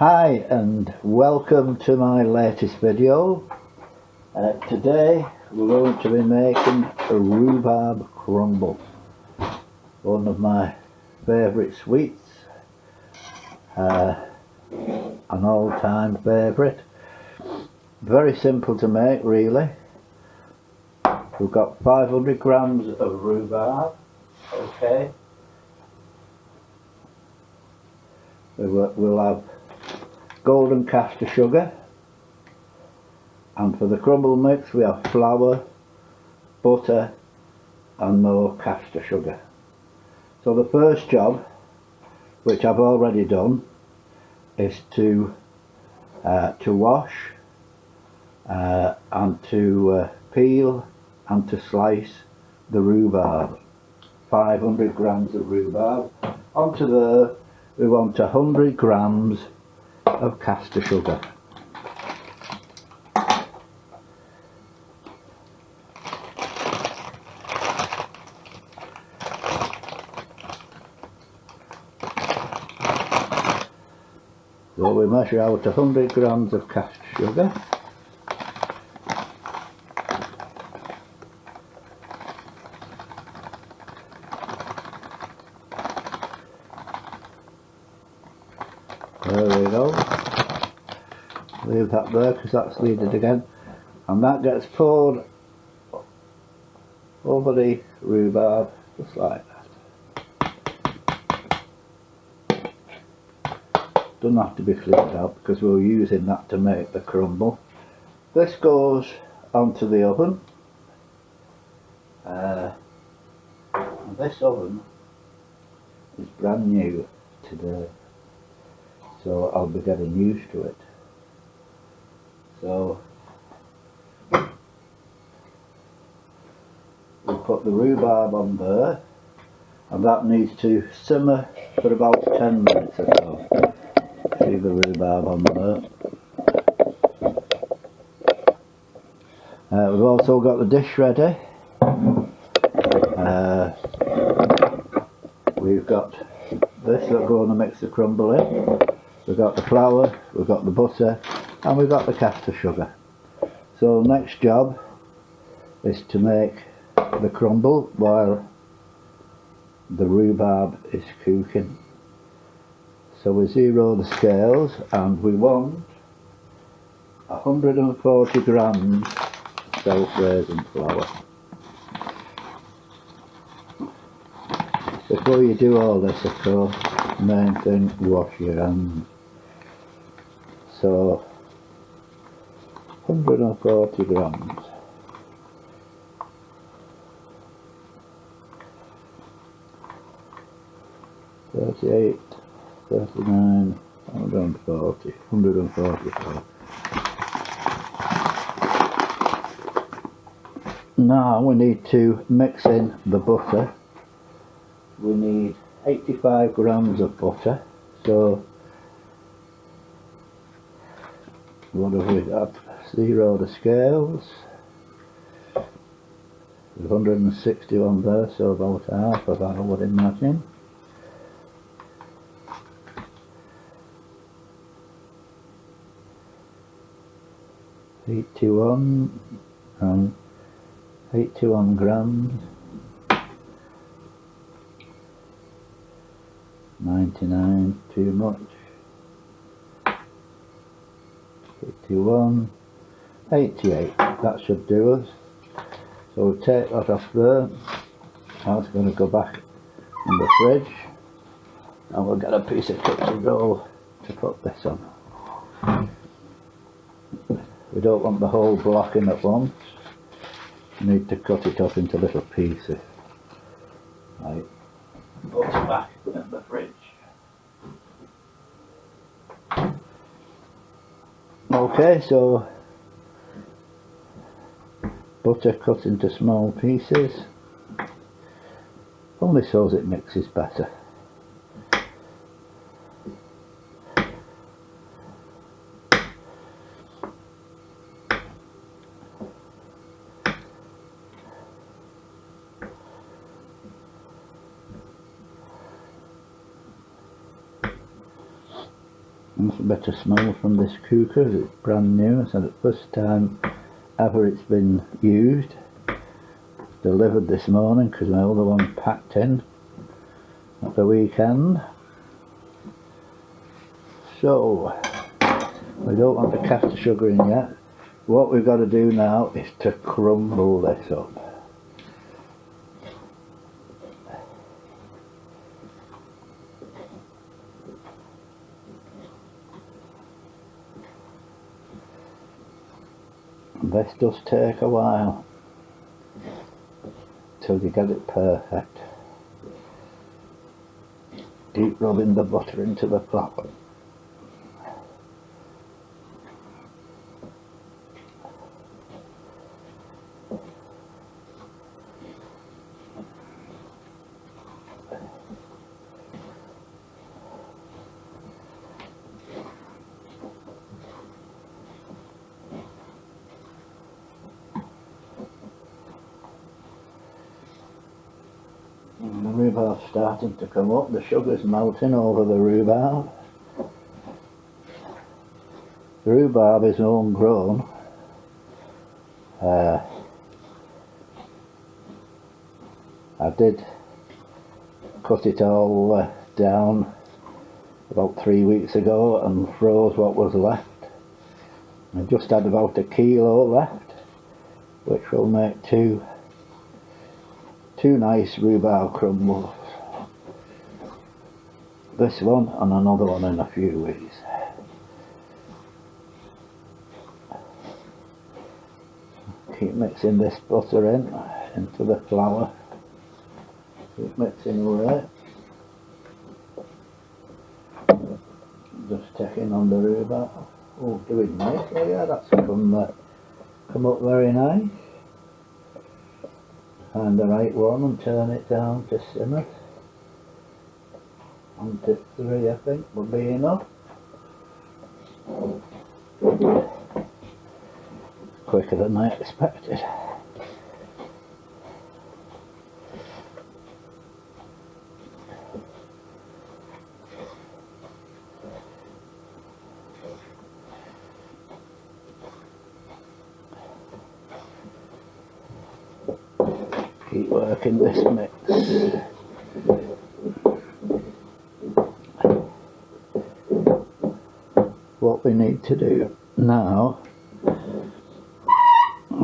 Hi and welcome to my latest video. Today we're going to be making a rhubarb crumble, one of my favourite sweets, an all-time favourite. Very simple to make really. We've got 500 grams of rhubarb, okay. We'll have golden caster sugar, and for the crumble mix we have flour, butter and more caster sugar. So the first job, which I've already done, is to wash and to peel and to slice the rhubarb. 500 grams of rhubarb. Onto there we want 100 grams of caster sugar. So we measure out 100 grams of caster sugar. There we go. Leave that there because that's needed again, and that gets poured over the rhubarb just like that. Doesn't have to be cleaned out because we're using that to make the crumble. This goes onto the oven. And this oven is brand new today, so I'll be getting used to it. So we'll put the rhubarb on there, and that needs to simmer for about 10 minutes or so. See the rhubarb on there. We've also got the dish ready. We've got this that we're going to mix the crumble in. We've got the flour, we've got the butter, and we've got the caster sugar. So the next job is to make the crumble while the rhubarb is cooking. So we zero the scales, and we want 140 grams self-raising flour. Before you do all this, of course, main thing, wash your hands. So 140 grams. $38, $39, 140, 144. Now we need to mix in the butter. We need 85 grams of butter. So what have we got? Zero the scales. There's 160 on there, so about half of that I would imagine. And 81 grams. 99 too much. 81, 88, that should do us. So we'll take that off there. Now it's going to go back in the fridge, and we'll get a piece of kitchen roll to put this on. We don't want the whole block in at once. We need to cut it up into little pieces. Right. Put it back in the fridge. Okay, so butter cut into small pieces, only so it mixes better. That's a better smell from this cooker. It's brand new. It's the first time ever it's been used. Delivered this morning because my other one packed in at the weekend. So we don't want to cast the sugar in yet. What we've got to do now is to crumble this up. This does take a while till you get it perfect. Keep rubbing the butter into the flour. And the rhubarb's starting to come up, the sugar's melting over the rhubarb. The rhubarb is homegrown. I did cut it all down about 3 weeks ago and froze what was left. I just had about a kilo left, which will make two nice rhubarb crumbles. This one and another one in a few weeks. Keep mixing this butter into the flour. Keep mixing away. Just checking on the rhubarb. Oh, doing nicely. Yeah, that's come up very nice. Find the right one and turn it down to simmer. 1 to 3 I think will be enough. Quicker than I expected. Keep working this mix. What we need to do now,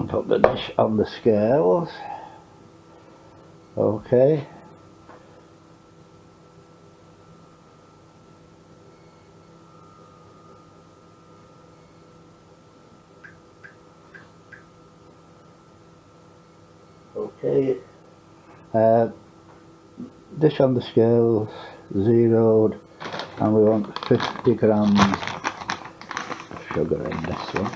put the dish on the scales. Okay. Okay. Dish on the scales, zeroed, and we want 50 grams of sugar in this one.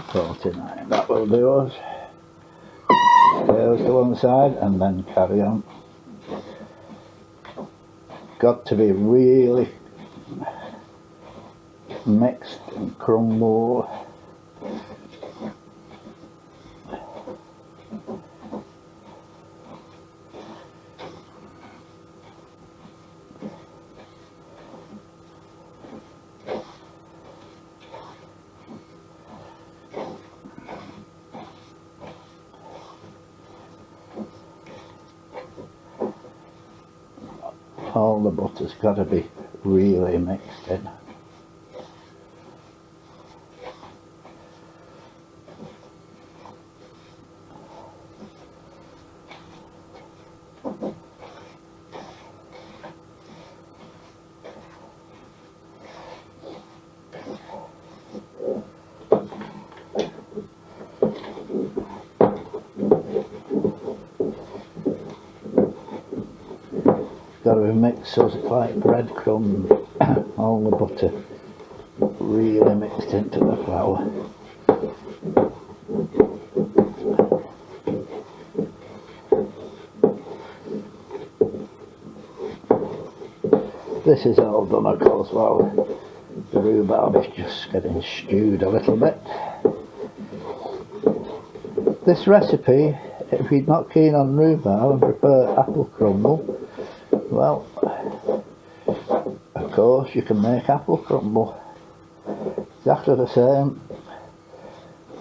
$49, that will do us. Scales to one side and then carry on. Got to be really mixed and crumble. All the butter's got to be really mixed in. Got to be mixed so it's like breadcrumbs. All the butter really mixed into the flour. This is all done of course while the rhubarb is just getting stewed a little bit. This recipe, if you're not keen on rhubarb and prefer apple crumble, well, of course you can make apple crumble. Exactly the same.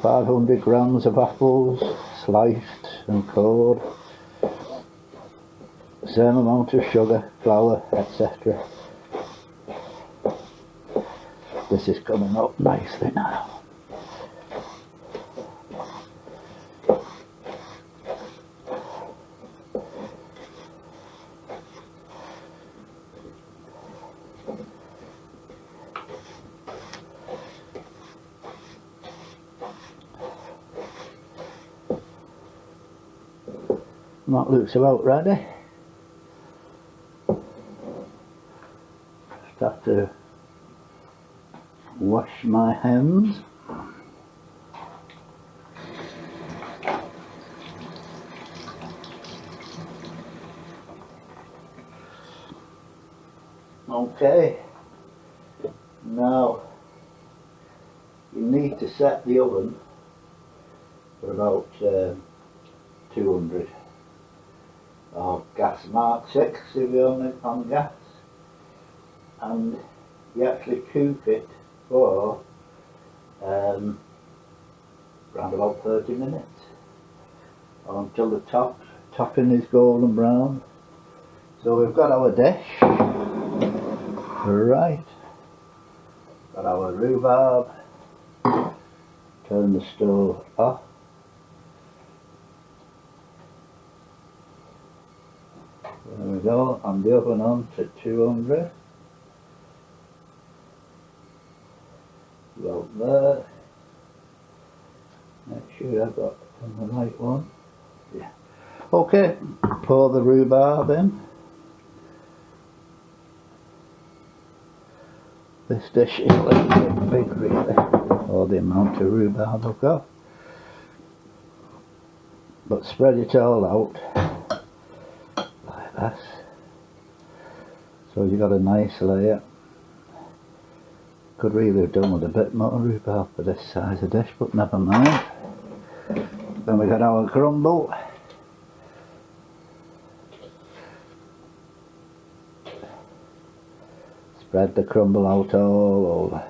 500 grams of apples, sliced and cored. Same amount of sugar, flour, etc. This is coming up nicely now. That looks about ready. Just have to wash my hands. Okay, now you need to set the oven for about 200 or gas mark 6 if you're on gas, and you actually cook it for around about 30 minutes or until the topping is golden brown. So we've got our dish, right, got our rhubarb, turn the stove off. There we go, and the oven on to 200. About there. Make sure I've got the right one. Yeah. Okay, pour the rhubarb in. This dish is a little bit big really, for the amount of rhubarb I've got. But spread it all out. That. So you've got a nice layer. Could really have done with a bit more rhubarb for this size of dish, but never mind. Then we got our crumble. Spread the crumble out all over.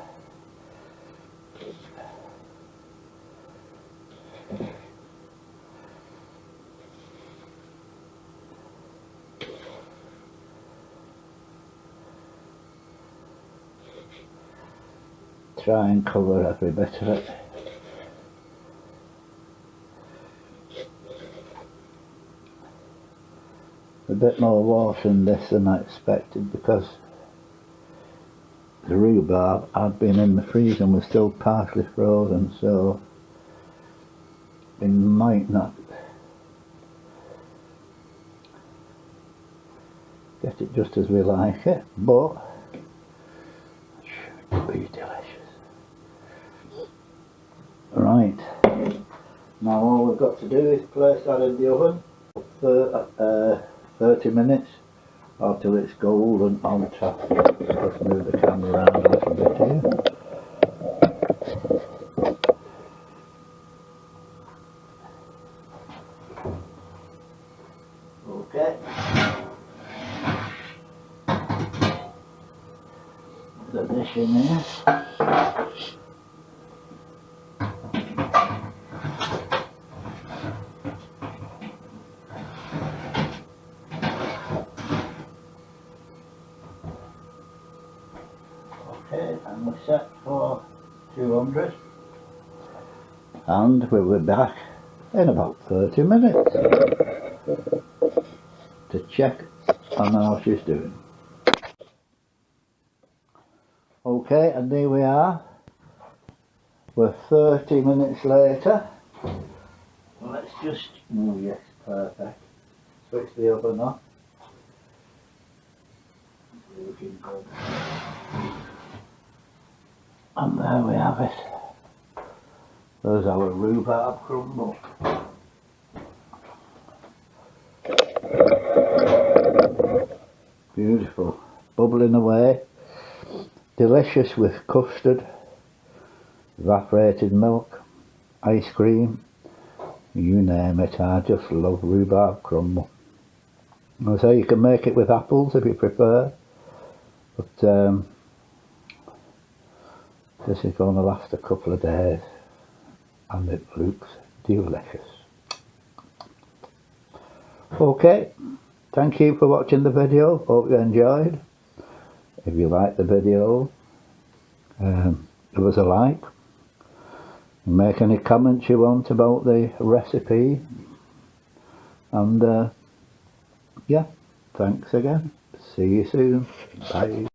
Try and cover every bit of it. A bit more water in this than I expected because the rhubarb had been in the freezer and was still partially frozen, so it might not get it just as we like it, but it should be delicious. Right, now all we've got to do is place that in the oven for 30 minutes or till it's golden on top. Let's move the camera around a little bit here. Okay. The dish in here. Okay, and we're set for 200, and we'll be back in about 30 minutes to check on how she's doing. Okay, and here we are. We're 30 minutes later. Let's just, oh yes, perfect. Switch the oven off. Looking good. And there we have it. There's our rhubarb crumble. Beautiful, bubbling away. Delicious with custard, evaporated milk, ice cream, you name it. I just love rhubarb crumble. So you can make it with apples if you prefer, but this is going to last a couple of days and it looks delicious. Okay, thank you for watching the video, hope you enjoyed. If you liked the video, give us a like, make any comments you want about the recipe, and yeah, thanks again, see you soon, bye.